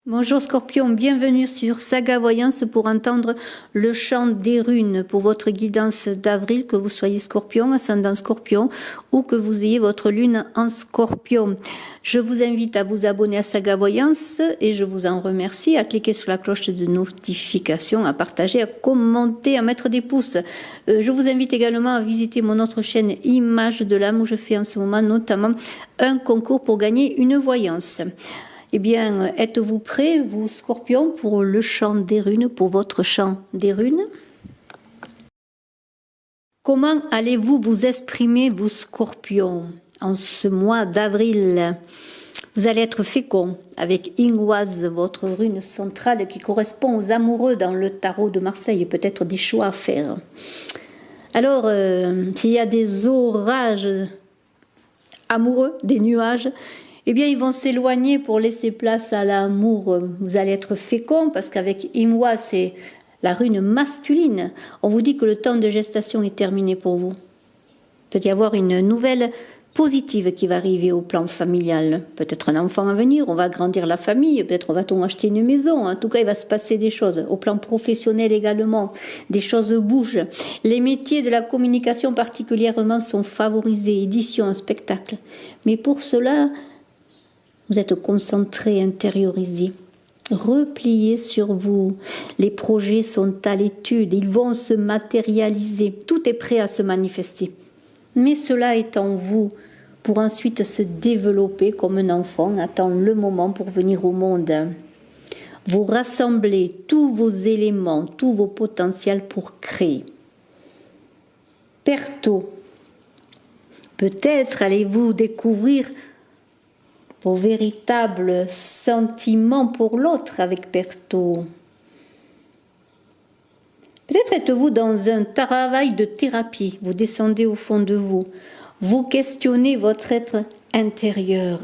Bonjour Scorpion, bienvenue sur Saga Voyance pour entendre le chant des runes pour votre guidance d'avril, que vous soyez Scorpion, ascendant Scorpion ou que vous ayez votre lune en Scorpion. Je vous invite à vous abonner à Saga Voyance et je vous en remercie, à cliquer sur la cloche de notification, à partager, à commenter, à mettre des pouces. Je vous invite également à visiter mon autre chaîne Images de l'âme où je fais en ce moment notamment un concours pour gagner une voyance. Eh bien, êtes-vous prêts, vous Scorpions, pour le chant des runes, pour votre chant des runes? Comment allez-vous vous exprimer, vous Scorpions, en ce mois d'avril? Vous allez être fécond avec Ingwaz, votre rune centrale qui correspond aux amoureux dans le tarot de Marseille, peut-être des choix à faire. Alors, s'il y a des orages amoureux, des nuages, eh bien, ils vont s'éloigner pour laisser place à l'amour. Vous allez être fécond parce qu'avec Imwa, c'est la rune masculine. On vous dit que le temps de gestation est terminé pour vous. Il peut y avoir une nouvelle positive qui va arriver au plan familial. Peut-être un enfant à venir, on va agrandir la famille, peut-être on va acheter une maison. En tout cas, il va se passer des choses. Au plan professionnel également, des choses bougent. Les métiers de la communication particulièrement sont favorisés, édition, spectacle. Mais pour cela, vous êtes concentré, intériorisé, replié sur vous. Les projets sont à l'étude, ils vont se matérialiser. Tout est prêt à se manifester. Mais cela est en vous pour ensuite se développer comme un enfant attend le moment pour venir au monde. Vous rassemblez tous vos éléments, tous vos potentiels pour créer. Perto, peut-être allez-vous découvrir vos véritables sentiments pour l'autre avec Perto. Peut-être êtes-vous dans un travail de thérapie, vous descendez au fond de vous, vous questionnez votre être intérieur.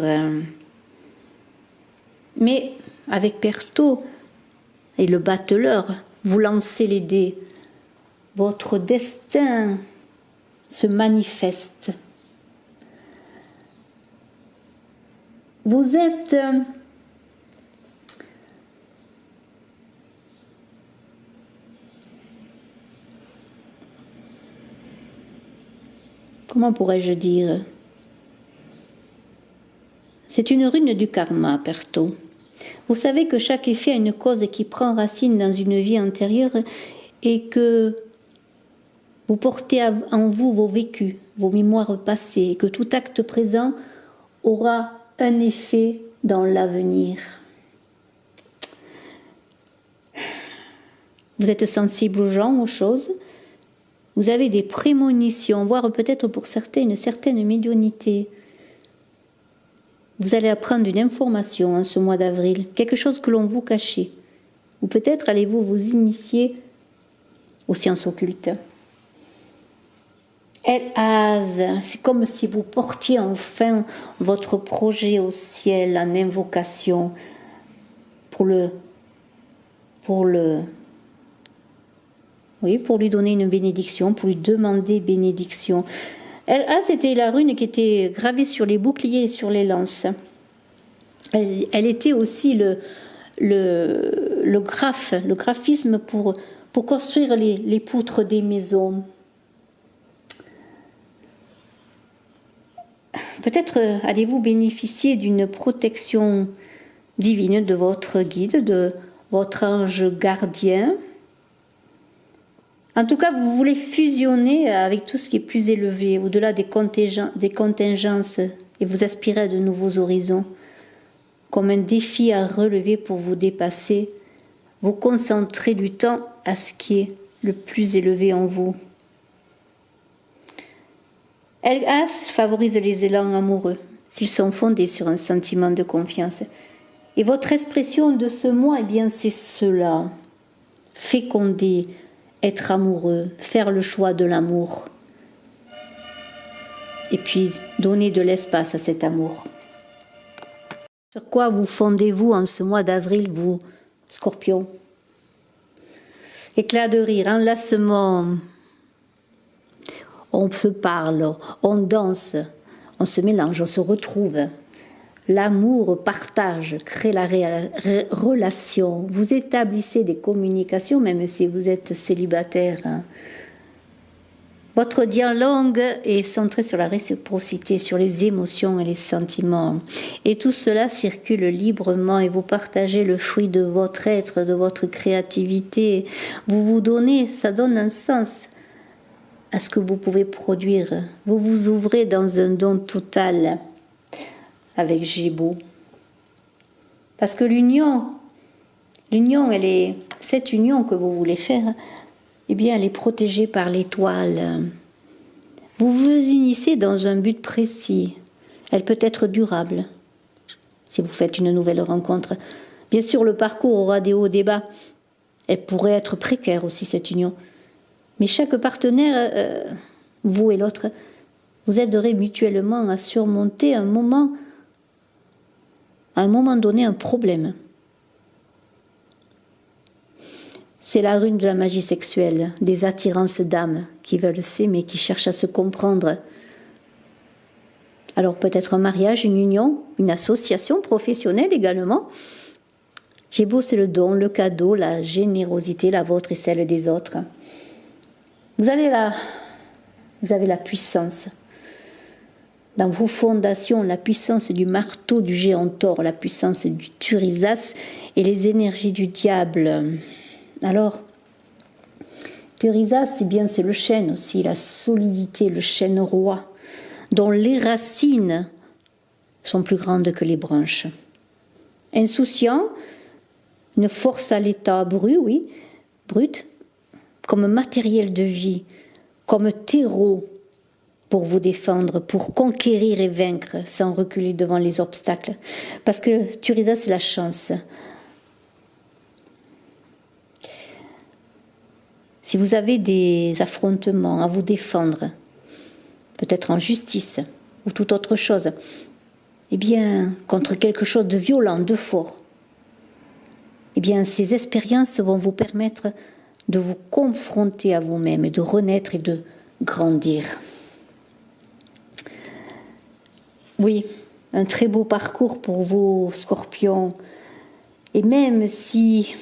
Mais avec Perto et le battleur, vous lancez les dés. Votre destin se manifeste. Vous êtes comment pourrais-je dire? C'est une rune du karma, Perto. Vous savez que chaque effet a une cause qui prend racine dans une vie antérieure et que vous portez en vous vos vécus, vos mémoires passées, et que tout acte présent aura un effet dans l'avenir. Vous êtes sensible aux gens, aux choses. Vous avez des prémonitions, voire peut-être pour certains une certaine médiumnité. Vous allez apprendre une information en ce mois d'avril, quelque chose que l'on vous cachait. Ou peut-être allez-vous vous initier aux sciences occultes. C'est comme si vous portiez enfin votre projet au ciel en invocation pour lui donner une bénédiction, pour lui demander bénédiction. C'était la rune qui était gravée sur les boucliers et sur les lances. Elle était aussi le graphisme pour construire les poutres des maisons. Peut-être allez-vous bénéficier d'une protection divine de votre guide, de votre ange gardien. En tout cas, vous voulez fusionner avec tout ce qui est plus élevé, au-delà des contingences, et vous aspirez à de nouveaux horizons. Comme un défi à relever pour vous dépasser, vous concentrez du temps à ce qui est le plus élevé en vous. As favorise les élans amoureux, s'ils sont fondés sur un sentiment de confiance. Et votre expression de ce mois, eh bien, c'est cela. Féconder, être amoureux, faire le choix de l'amour. Et puis, donner de l'espace à cet amour. Sur quoi vous fondez-vous en ce mois d'avril, vous, Scorpion? Éclat de rire, enlacement. On se parle, on danse, on se mélange, on se retrouve. L'amour, partage, crée la relation. Vous établissez des communications, même si vous êtes célibataire. Votre dialogue est centré sur la réciprocité, sur les émotions et les sentiments. Et tout cela circule librement et vous partagez le fruit de votre être, de votre créativité. Vous vous donnez, ça donne un sens à ce que vous pouvez produire. Vous vous ouvrez dans un don total avec Gémeaux. Parce que l'union, cette union que vous voulez faire, eh bien, elle est protégée par l'étoile. Vous vous unissez dans un but précis. Elle peut être durable si vous faites une nouvelle rencontre. Bien sûr, le parcours aura des hauts, des bas. Elle pourrait être précaire aussi, cette union. Mais chaque partenaire, vous et l'autre, vous aiderez mutuellement à surmonter à un moment donné, un problème. C'est la rune de la magie sexuelle, des attirances d'âmes qui veulent s'aimer, qui cherchent à se comprendre. Alors peut-être un mariage, une union, une association professionnelle également. Gémeaux, c'est le don, le cadeau, la générosité, la vôtre et celle des autres. Vous avez la puissance. Dans vos fondations, la puissance du marteau du géant Thor, la puissance du Thurisas et les énergies du diable. Alors, Thurisas, c'est le chêne aussi, la solidité, le chêne roi, dont les racines sont plus grandes que les branches. Insouciant, une force à l'état brut, comme matériel de vie, comme terreau pour vous défendre, pour conquérir et vaincre sans reculer devant les obstacles. Parce que Thurisas, c'est la chance. Si vous avez des affrontements à vous défendre, peut-être en justice ou toute autre chose, eh bien, contre quelque chose de violent, de fort, eh bien, ces expériences vont vous permettre de vous confronter à vous-même et de renaître et de grandir. Oui, un très beau parcours pour vous, Scorpions. Et même si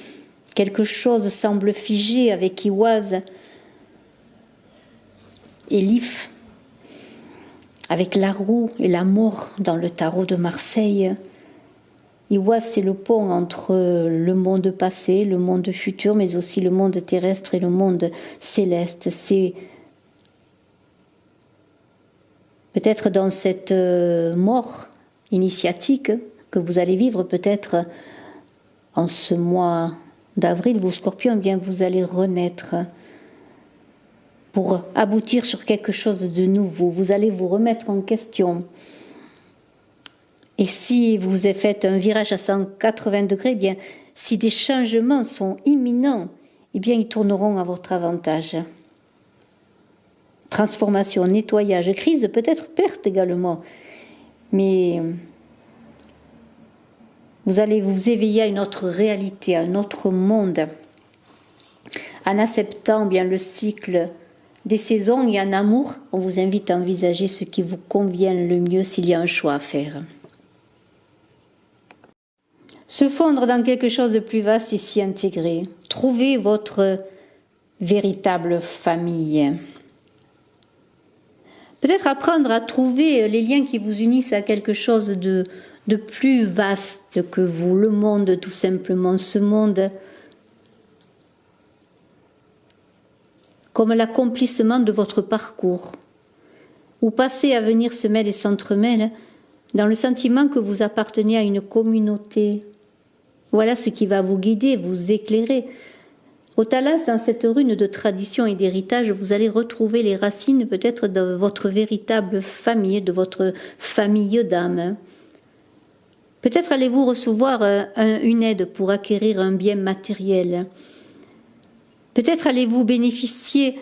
quelque chose semble figé avec Iwaz et Lif, avec la roue et la mort dans le tarot de Marseille, Iwaz, c'est le pont entre le monde passé, le monde futur, mais aussi le monde terrestre et le monde céleste. C'est peut-être dans cette mort initiatique que vous allez vivre, peut-être en ce mois d'avril, vous Scorpions, eh bien vous allez renaître pour aboutir sur quelque chose de nouveau. Vous allez vous remettre en question. Et si vous faites un virage à 180 degrés, eh bien, si des changements sont imminents, eh bien, ils tourneront à votre avantage. Transformation, nettoyage, crise, peut-être perte également. Mais vous allez vous éveiller à une autre réalité, à un autre monde, en acceptant bien le cycle des saisons et en amour. On vous invite à envisager ce qui vous convient le mieux s'il y a un choix à faire. Se fondre dans quelque chose de plus vaste et s'y intégrer. Trouver votre véritable famille. Peut-être apprendre à trouver les liens qui vous unissent à quelque chose de plus vaste que vous, le monde tout simplement, ce monde comme l'accomplissement de votre parcours, où passé et avenir se mêlent et s'entremêlent dans le sentiment que vous appartenez à une communauté. Voilà ce qui va vous guider, vous éclairer. Au Thalas, dans cette rune de tradition et d'héritage, vous allez retrouver les racines peut-être de votre véritable famille, de votre famille d'âme. Peut-être allez-vous recevoir une aide pour acquérir un bien matériel. Peut-être allez-vous bénéficier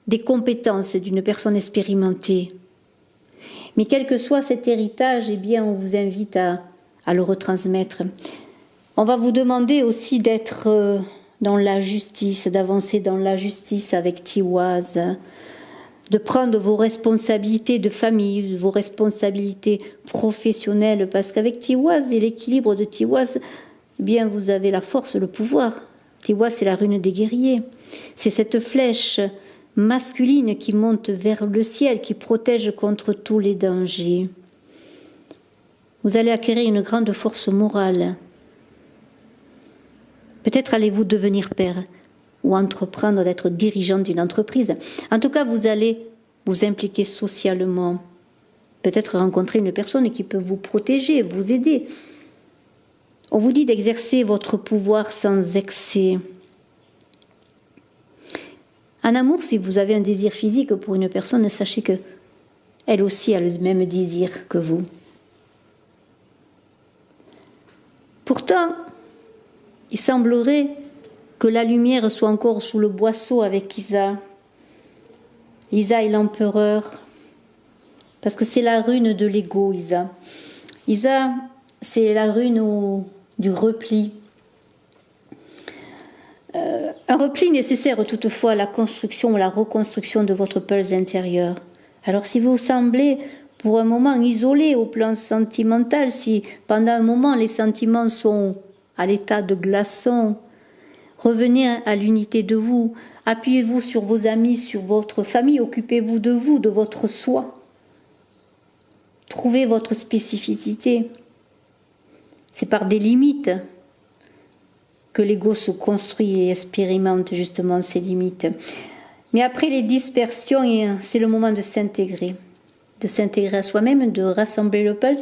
des compétences d'une personne expérimentée. Mais quel que soit cet héritage, eh bien, on vous invite à le retransmettre. On va vous demander aussi d'être dans la justice, d'avancer dans la justice avec Tiwaz, de prendre vos responsabilités de famille, vos responsabilités professionnelles, parce qu'avec Tiwaz et l'équilibre de Tiwaz, eh bien vous avez la force, le pouvoir. Tiwaz, c'est la rune des guerriers. C'est cette flèche masculine qui monte vers le ciel, qui protège contre tous les dangers. Vous allez acquérir une grande force morale. Peut-être allez-vous devenir père ou entreprendre d'être dirigeant d'une entreprise. En tout cas, vous allez vous impliquer socialement. Peut-être rencontrer une personne qui peut vous protéger, vous aider. On vous dit d'exercer votre pouvoir sans excès. En amour, si vous avez un désir physique pour une personne, sachez que elle aussi a le même désir que vous. Pourtant, il semblerait que la lumière soit encore sous le boisseau avec Isa. Isa est l'empereur, parce que c'est la rune de l'ego, Isa. Isa, c'est la rune du repli. Un repli nécessaire toutefois à la construction ou la reconstruction de votre pulse intérieur. Alors si vous semblez pour un moment isolé au plan sentimental, si pendant un moment les sentiments sont à l'état de glaçon, revenez à l'unité de vous, appuyez-vous sur vos amis, sur votre famille, occupez-vous de vous, de votre soi. Trouvez votre spécificité. C'est par des limites que l'ego se construit et expérimente justement ses limites. Mais après les dispersions, c'est le moment de s'intégrer à soi-même, de rassembler le pulse,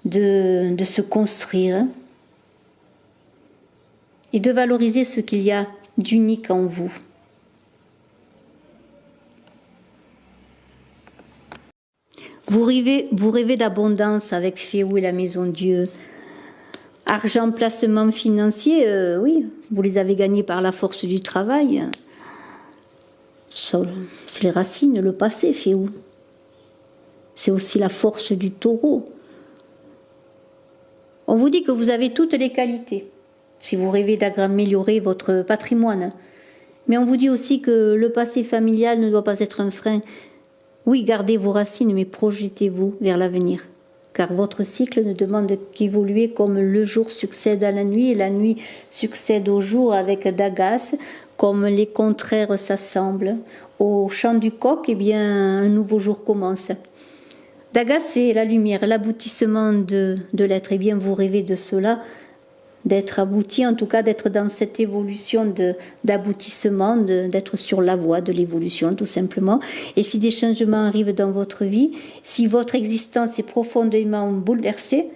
de se construire et de valoriser ce qu'il y a d'unique en vous. Vous rêvez d'abondance avec Féou et la Maison Dieu. Argent, placement financier, oui, vous les avez gagnés par la force du travail. C'est les racines, le passé, Féou. C'est aussi la force du taureau. On vous dit que vous avez toutes les qualités, si vous rêvez d'améliorer votre patrimoine. Mais on vous dit aussi que le passé familial ne doit pas être un frein. Oui, gardez vos racines, mais projetez-vous vers l'avenir. Car votre cycle ne demande qu'évoluer comme le jour succède à la nuit et la nuit succède au jour avec Dagas, comme les contraires s'assemblent. Au chant du coq, eh bien, un nouveau jour commence. Dagas, c'est la lumière, l'aboutissement de l'être. Eh bien, vous rêvez de cela, d'être abouti, en tout cas d'être dans cette évolution d'aboutissement, d'être sur la voie de l'évolution tout simplement. Et si des changements arrivent dans votre vie, si votre existence est profondément bouleversée,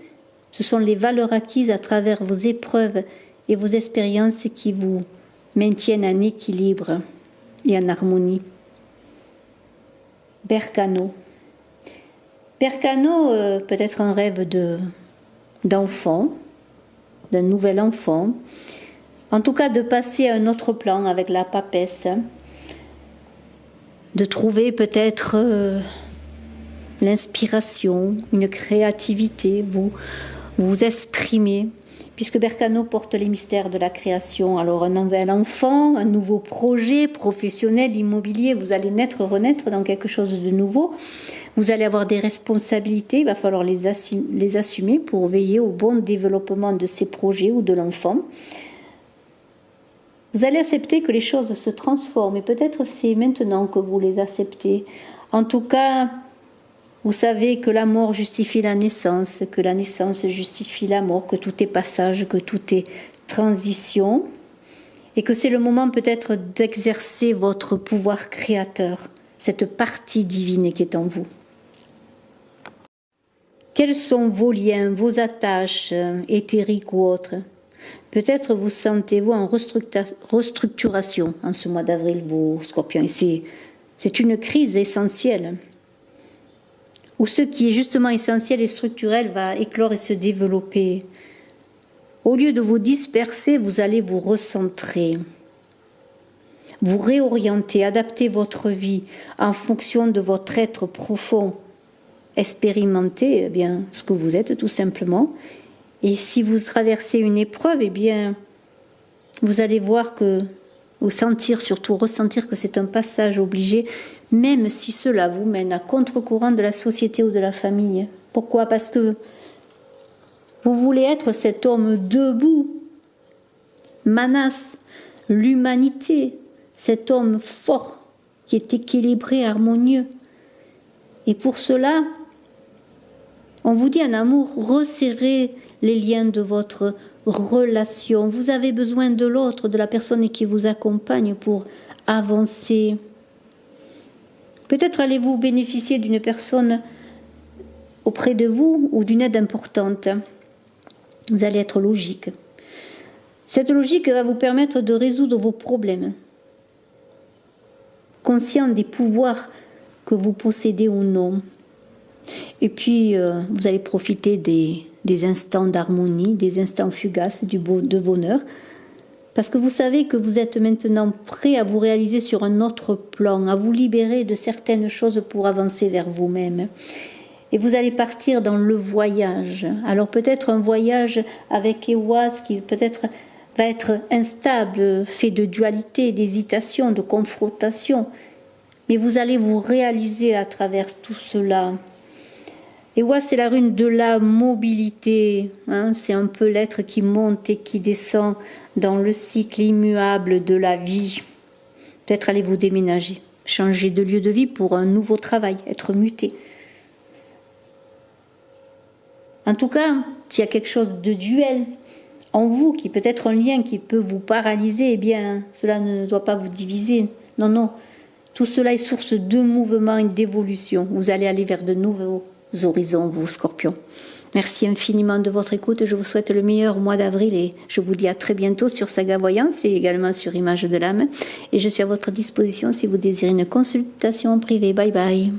ce sont les valeurs acquises à travers vos épreuves et vos expériences qui vous maintiennent en équilibre et en harmonie. Berkano. Berkano peut être un rêve d'enfant, d'un nouvel enfant, en tout cas de passer à un autre plan avec la papesse, de trouver peut-être l'inspiration, une créativité, vous exprimer, puisque Berkano porte les mystères de la création. Alors un nouvel enfant, un nouveau projet professionnel, immobilier, vous allez renaître dans quelque chose de nouveau. Vous allez avoir des responsabilités, il va falloir les assumer pour veiller au bon développement de ces projets ou de l'enfant. Vous allez accepter que les choses se transforment et peut-être c'est maintenant que vous les acceptez. En tout cas, vous savez que la mort justifie la naissance, que la naissance justifie la mort, que tout est passage, que tout est transition et que c'est le moment peut-être d'exercer votre pouvoir créateur, cette partie divine qui est en vous. Quels sont vos liens, vos attaches éthériques ou autres? Peut-être vous sentez-vous en restructuration en ce mois d'avril, vos scorpions. C'est une crise essentielle, où ce qui est justement essentiel et structurel va éclore et se développer. Au lieu de vous disperser, vous allez vous recentrer, vous réorienter, adapter votre vie en fonction de votre être profond. Expérimentez bien ce que vous êtes tout simplement. Et si vous traversez une épreuve, eh bien, vous allez voir que ou sentir, surtout ressentir que c'est un passage obligé, même si cela vous mène à contre-courant de la société ou de la famille. Pourquoi? Parce que vous voulez être cet homme debout, Manas, l'humanité, cet homme fort qui est équilibré, harmonieux. Et pour cela, on vous dit en amour, resserrez les liens de votre relation. Vous avez besoin de l'autre, de la personne qui vous accompagne pour avancer. Peut-être allez-vous bénéficier d'une personne auprès de vous ou d'une aide importante. Vous allez être logique. Cette logique va vous permettre de résoudre vos problèmes. Conscient des pouvoirs que vous possédez ou non. Et puis, vous allez profiter des instants d'harmonie, des instants fugaces de bonheur, parce que vous savez que vous êtes maintenant prêt à vous réaliser sur un autre plan, à vous libérer de certaines choses pour avancer vers vous-même. Et vous allez partir dans le voyage. Alors peut-être un voyage avec Ehwaz qui peut-être va être instable, fait de dualité, d'hésitation, de confrontation. Mais vous allez vous réaliser à travers tout cela. Ehwaz, c'est la rune de la mobilité. C'est un peu l'être qui monte et qui descend dans le cycle immuable de la vie. Peut-être allez-vous déménager, changer de lieu de vie pour un nouveau travail, être muté. En tout cas, s'il y a quelque chose de duel en vous, qui peut être un lien qui peut vous paralyser, eh bien, cela ne doit pas vous diviser. Non, non. Tout cela est source de mouvement et d'évolution. Vous allez aller vers de nouveaux horizons, vous, Scorpions. Merci infiniment de votre écoute. Je vous souhaite le meilleur mois d'avril et je vous dis à très bientôt sur Saga Voyance et également sur Image de l'âme. Et je suis à votre disposition si vous désirez une consultation privée. Bye bye.